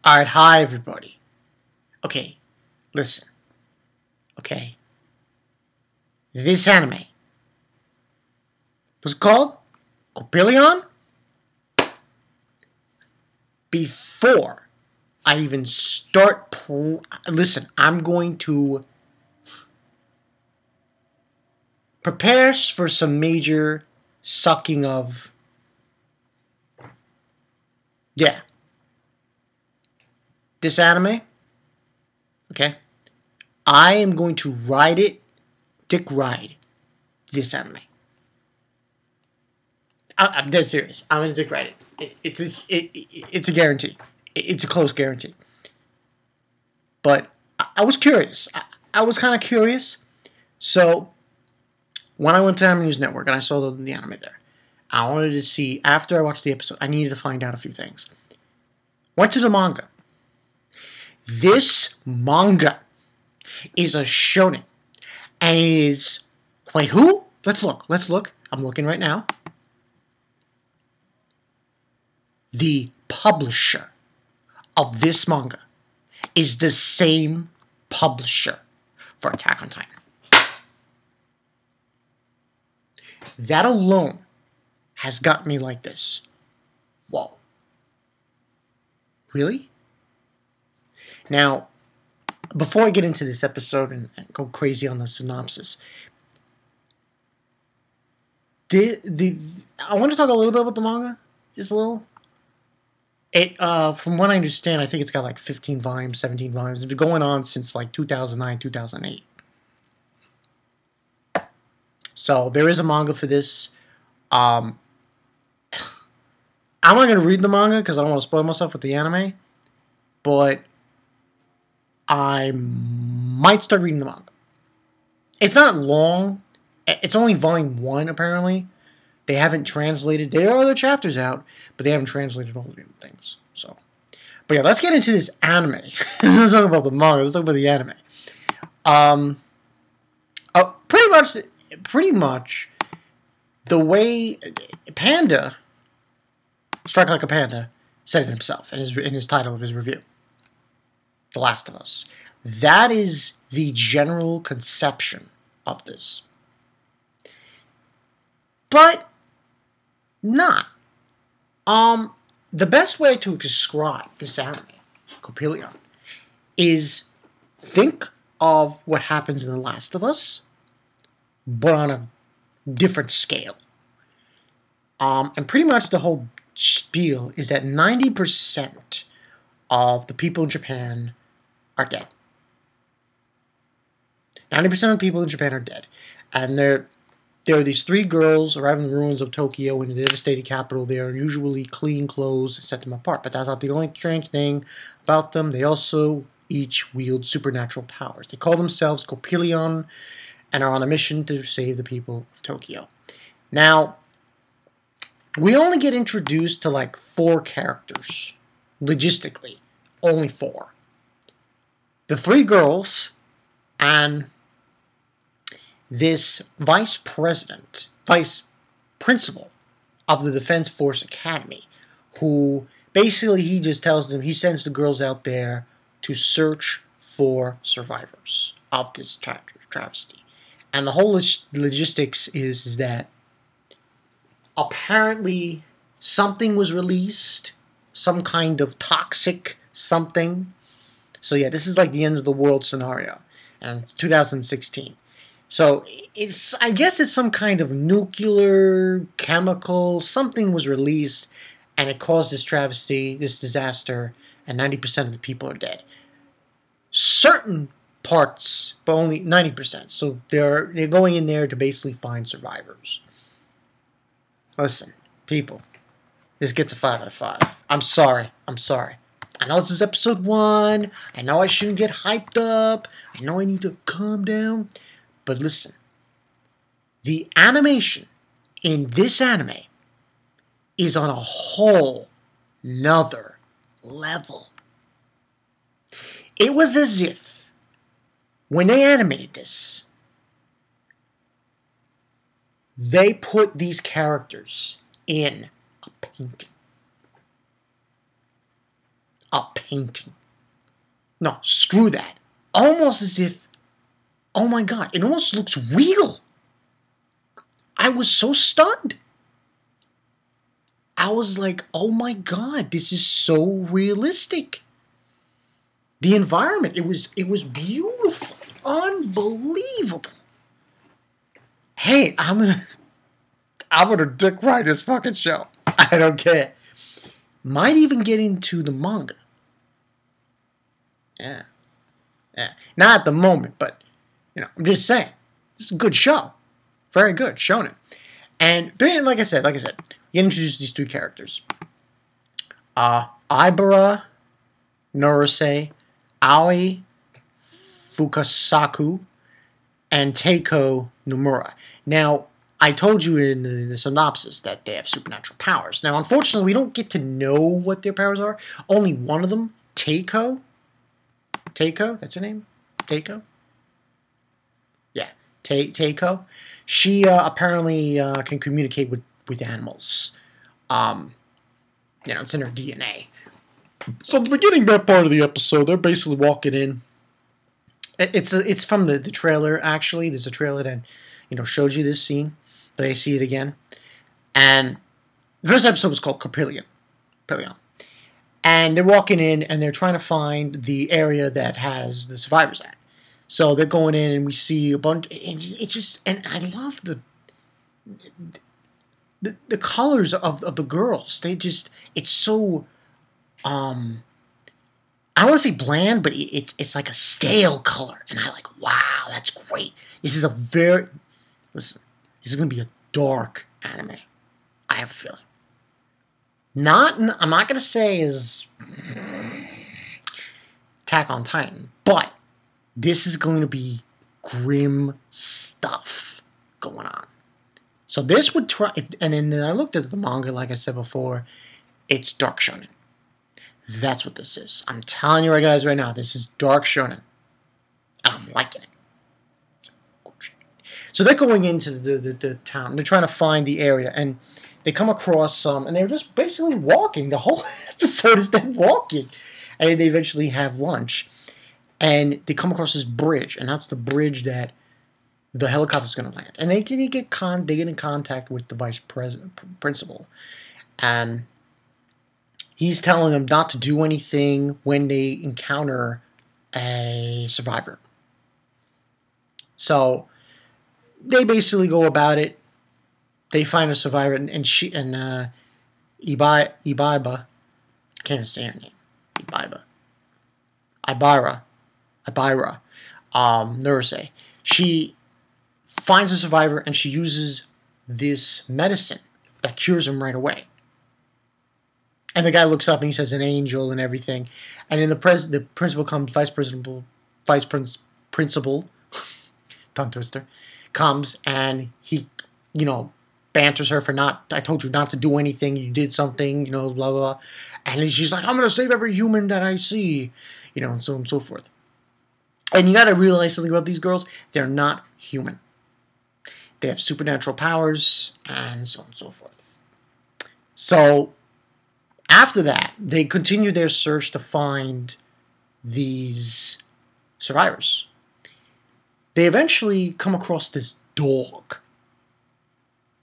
Alright, hi everybody. Okay, listen. Okay. This anime was called Coppelion. Before I even start listen, I'm going to prepare for some major sucking of this anime. Okay. I am going to dick ride this anime. I'm dead serious. I'm going to dick ride it. It's a guarantee. It's a close guarantee. But I was curious. I was kind of curious. So when I went to Anime News Network and I saw the anime there, I wanted to see, after I watched the episode, I needed to find out a few things. Went to the manga. This manga is a shonen. And it is... Wait, who? Let's look. I'm looking right now. The publisher of this manga is the same publisher for Attack on Titan. That alone has got me like this. Whoa. Really? Now, before I get into this episode and go crazy on the synopsis, I want to talk a little bit about the manga. Just a little. From what I understand, I think it's got like 15 volumes, 17 volumes. It's been going on since like 2009, 2008. So there is a manga for this. I'm not going to read the manga because I don't want to spoil myself with the anime. But I might start reading the manga. It's not long. It's only volume 1, apparently. They haven't translated. There are other chapters out, but they haven't translated all the things. So, but yeah, let's get into this anime. Let's talk about the manga. Let's talk about the anime. Pretty much, the way Panda, Strike Like a Panda, said it himself in his title of his review, The Last of Us. That is the general conception of this. But not. The best way to describe this anime, Coppelion, is think of what happens in The Last of Us, but on a different scale. And pretty much the whole spiel is that 90% of the people in Japan are dead. 90% of the people in Japan are dead. And there are these 3 girls arriving in the ruins of Tokyo in the devastated capital. They are usually clean clothes set them apart. But that's not the only strange thing about them. They also each wield supernatural powers. They call themselves Coppelion and are on a mission to save the people of Tokyo. Now, we only get introduced to like 4 characters. Logistically, only 4. The 3 girls and this vice principal of the Defense Force Academy, who basically he just tells them, he sends the girls out there to search for survivors of this travesty. And the whole logistics is that apparently something was released, some kind of toxic something. So yeah, this is like the end of the world scenario, and it's 2016. So I guess it's some kind of nuclear, chemical, something was released, and it caused this travesty, this disaster, and 90% of the people are dead. Certain parts, but only 90%. So they're going in there to basically find survivors. Listen, people, this gets a 5 out of 5. I'm sorry. I know this is episode 1. I know I shouldn't get hyped up. I know I need to calm down. But listen, the animation in this anime is on a whole nother level. It was as if, when they animated this, they put these characters in a painting. A painting. No, screw that. Almost as if, oh my god, it almost looks real. I was so stunned. I was like, oh my god, this is so realistic. The environment, it was beautiful, unbelievable. Hey, I'm gonna dick ride this fucking show. I don't care. Might even get into the manga. Yeah. Not at the moment, but I'm just saying, it's a good show, very good, shonen. And like I said, you introduce these 3 characters: Ibara, Norase, Aoi Fukasaku, and Teiko Nomura. Now, I told you in the synopsis that they have supernatural powers. Now, unfortunately, we don't get to know what their powers are. Only one of them, Teiko, that's her name? Teiko? Yeah, Teiko. She apparently can communicate with animals. It's in her DNA. So at the beginning of that part of the episode, they're basically walking in. It's from the trailer, actually. There's a trailer that showed you this scene. They see it again. And the first episode was called Coppelion. And they're walking in, and they're trying to find the area that has the survivors at. So they're going in, and we see a bunch. It's just, and I love the colors of the girls. It's so, I don't want to say bland, but it's like a stale color, and I like, wow, that's great. This is this is going to be a dark anime. I have a feeling. I'm not going to say is Attack on Titan, but this is going to be grim stuff going on. So this would try, and then I looked at the manga, like I said before, it's dark shonen. That's what this is. I'm telling you guys right now, this is dark shonen. And I'm liking it. So they're going into the town. They're trying to find the area, and they come across some, and they're just basically walking. The whole episode is them walking. And they eventually have lunch. And they come across this bridge, and that's the bridge that the helicopter's going to land. And they get in contact with the vice principal. And he's telling them not to do anything when they encounter a survivor. So they basically go about it. They find a survivor, and Ibaiba, can't even say her name. Ibara, Nurse. She finds a survivor, and she uses this medicine that cures him right away. And the guy looks up and he says an angel and everything. And then the principal comes, vice principal, tongue twister, comes, and he, banters her for I told you not to do anything, you did something, blah, blah, blah. And she's like, I'm going to save every human that I see, and so on and so forth. And you got to realize something about these girls. They're not human. They have supernatural powers, and so on and so forth. So, after that, they continue their search to find these survivors. They eventually come across this dog.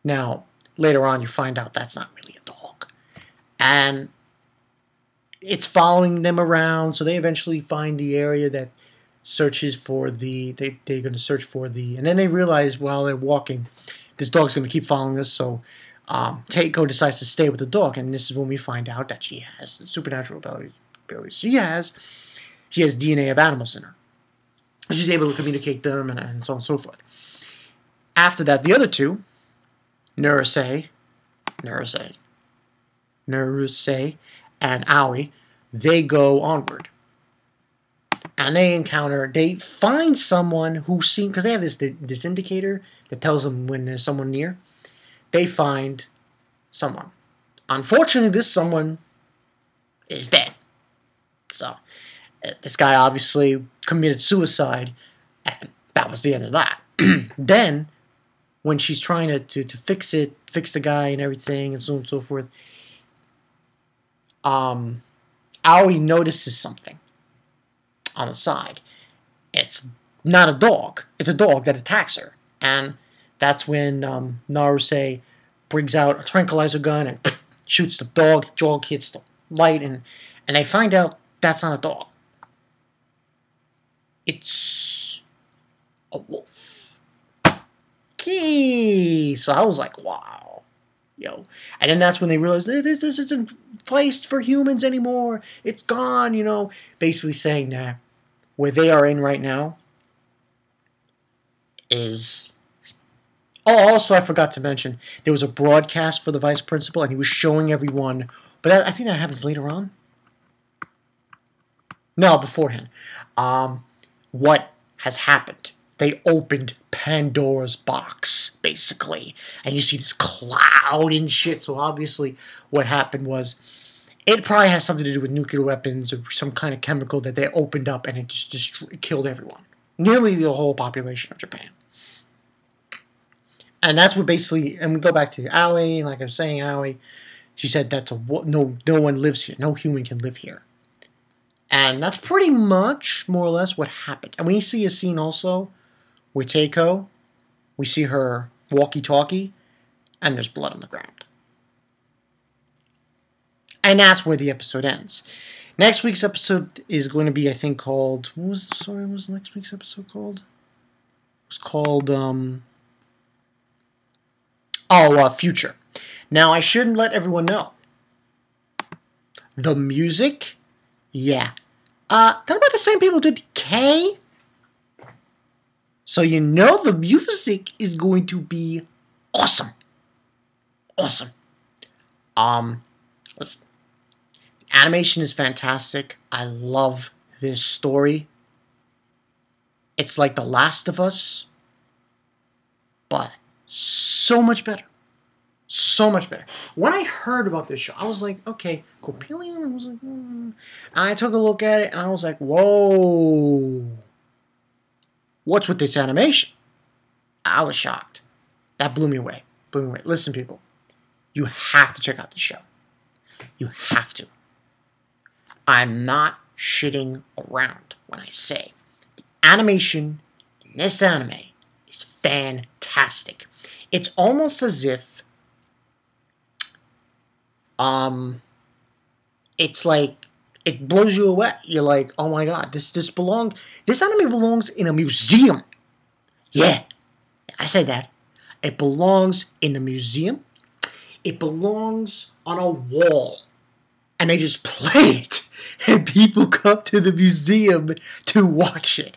Now, later on, you find out that's not really a dog. And it's following them around, so they eventually find the area that searches for they're going to search for and then they realize while they're walking, this dog's going to keep following us, so Teiko decides to stay with the dog, and this is when we find out that she has the supernatural abilities. She has DNA of animals in her. She's able to communicate them and so on and so forth. After that, the other two, Nurse, and Aoi, they go onward. And they find someone who seems, because they have this indicator that tells them when there's someone near. They find someone. Unfortunately, this someone is dead. So, this guy obviously committed suicide, and that was the end of that. Then, when she's trying to fix the guy and everything, and so on and so forth, Aoi notices something on the side. It's not a dog. It's a dog that attacks her. And that's when Naruse brings out a tranquilizer gun and shoots the dog. Dog hits the light, and they find out that's not a dog. It's a wolf. Key. So I was like, wow. Yo. And then that's when they realized this isn't placed for humans anymore. It's gone, you know. Basically saying that where they are in right now is... Oh, also I forgot to mention, there was a broadcast for the vice principal, and he was showing everyone, but I think that happens later on. No, beforehand. What has happened. They opened Pandora's box, basically. And you see this cloud and shit. So obviously what happened was, it probably has something to do with nuclear weapons or some kind of chemical that they opened up, and it just killed everyone. Nearly the whole population of Japan. And that's what basically, and we go back to Aoi, and like I was saying, Aoi, she said that's no one lives here. No human can live here. And that's pretty much, more or less, what happened. And we see a scene also with Teiko. We see her walkie-talkie, and there's blood on the ground. And that's where the episode ends. Next week's episode is going to be, I think, called... What was next week's episode called? It was called... Future. Now, I shouldn't let everyone know. The music... Yeah. They're about the same people who did K. So you know the music is going to be awesome. Awesome. Listen. Animation is fantastic. I love this story. It's like The Last of Us, but so much better. So much better. When I heard about this show, I was like, okay, Coppelion? I was like, And I took a look at it, and I was like, whoa. What's with this animation? I was shocked. That blew me away. Blew me away. Listen, people. You have to check out this show. You have to. I'm not shitting around when I say the animation in this anime is fantastic. It's almost as if it's like, it blows you away. You're like, oh my god, this anime belongs in a museum. Yeah, I said that. It belongs in a museum. It belongs on a wall. And they just play it. And people come to the museum to watch it.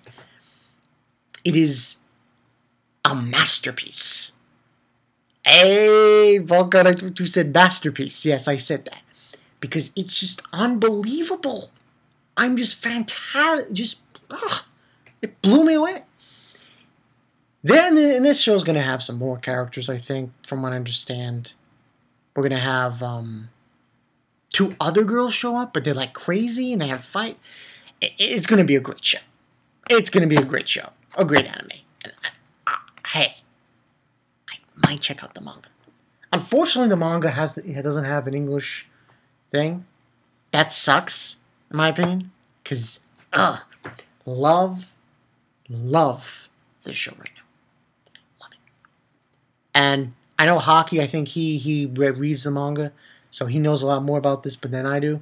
It is a masterpiece. Hey, Volkan, you said masterpiece. Yes, I said that. Because it's just unbelievable. I'm just fantastic. It blew me away. Then, and this show's going to have some more characters, I think, from what I understand. We're going to have 2 other girls show up, but they're like crazy and they have a fight. It's going to be a great show. It's going to be a great show. A great anime. And, hey, I might check out the manga. Unfortunately, the manga doesn't have an English thing. That sucks, in my opinion. Because, love this show right now. Love it. And I know Hockey, I think he reads the manga, so he knows a lot more about this than I do.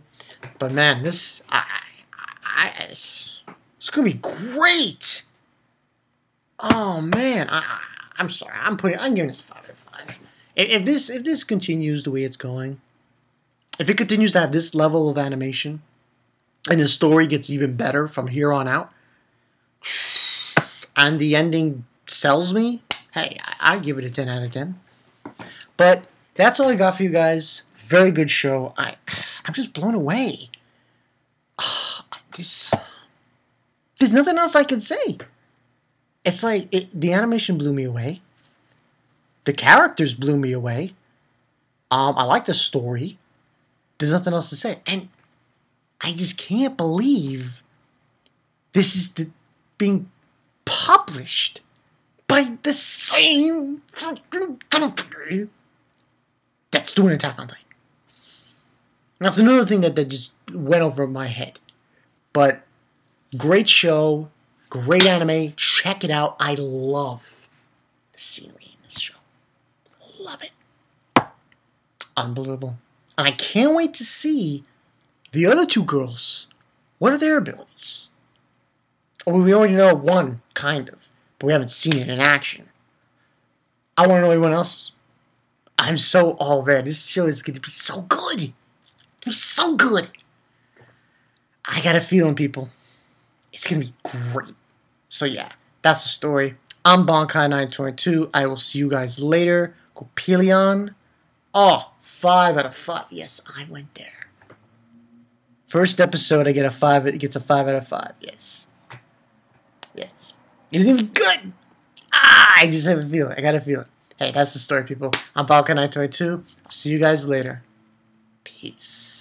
But man, it's gonna be great. Oh man, I'm sorry. I'm giving this a 5 out of 5. If this continues the way it's going, if it continues to have this level of animation, and the story gets even better from here on out, and the ending sells me, hey, I give it a 10 out of 10. But that's all I got for you guys. Very good show. I'm just blown away. There's nothing else I can say. It's like the animation blew me away. The characters blew me away. I like the story. There's nothing else to say. And I just can't believe this is being published by the same company that's doing Attack on Titan. That's another thing that just went over my head. But great show, great anime. Check it out. I love the scenery in this show. Love it. Unbelievable. And I can't wait to see the other two girls. What are their abilities? Well, we already know one, kind of, but we haven't seen it in action. I want to know everyone else's. I'm so all there. This show is going to be so good. It's so good. I got a feeling, people. It's going to be great. So yeah, that's the story. I'm Bonkai922. I will see you guys later. Coppelion. Oh, 5 out of 5. Yes, I went there. First episode, I get a 5. It gets a 5 out of 5. Yes. Yes. It isn't even good. I just have a feeling. I got a feeling. Hey, that's the story, people. I'm Bonkai922. I'll see you guys later. Peace.